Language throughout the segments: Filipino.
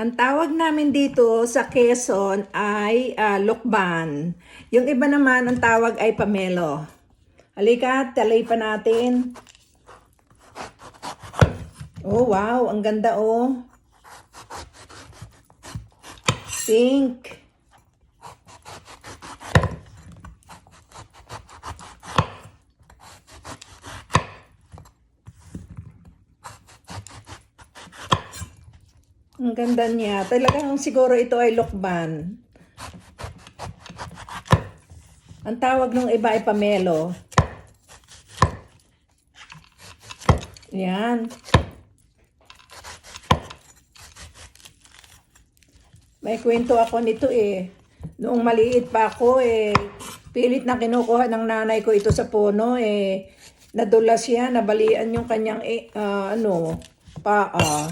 Ang tawag namin dito sa Quezon ay lokban. Yung iba naman, ang tawag ay pamelo. Halika, talay pa natin. Oh, wow. Ang ganda, oh. Pink. Ang ganda niya. Talagang siguro ito ay lokban. Ang tawag ng iba ay pamelo. Yan. May kwento ako nito eh. Noong maliit pa ako eh, pilit na kinukuha ng nanay ko ito sa puno eh. Nadulas siya, nabalian yung kanyang paa.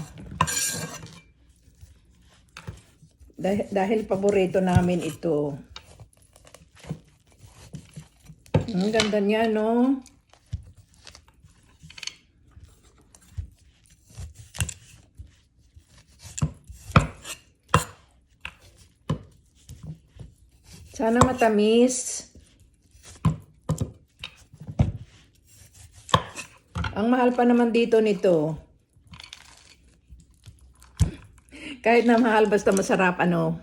Dahil paborito namin ito. Ang ganda niya, no? Sana matamis. Ang mahal pa naman dito nito. Kahit na mahal, basta masarap, ano.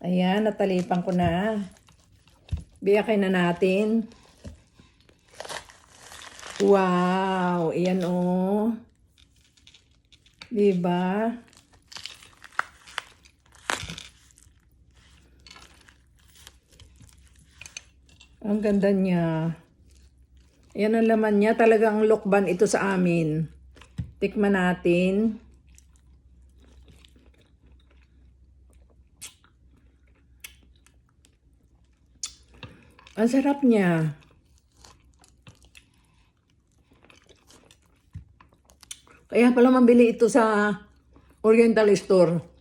Ayan, natalipan ko na. Biyakin na natin. Wow! Ayan, oh. Diba? Ang ganda niya. Ayan ang laman niya. Talagang lokban ito sa amin. Tikman natin. Ang sarap niya. Kaya pala mabili ito sa Oriental Store.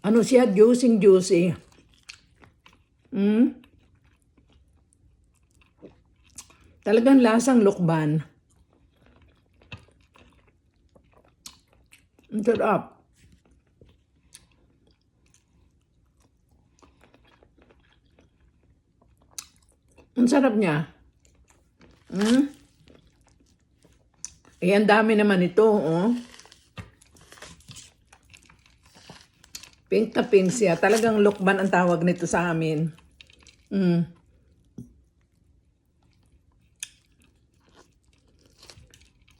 Ano siya? Juicy. Talagang lasang lokban. Ang sarap. Ang sarap niya. Ayan, dami naman ito, oh. Pink na pink siya. Talagang lokban ang tawag nito sa amin.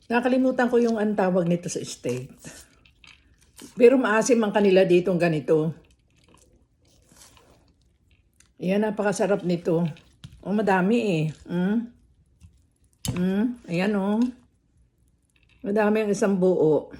Nakalimutan ko yung ang tawag nito sa state. Pero maasim ang kanila ditong ganito. Ayan, napakasarap nito. Oh, madami eh. Ayan, oh. Madami ang isang buo.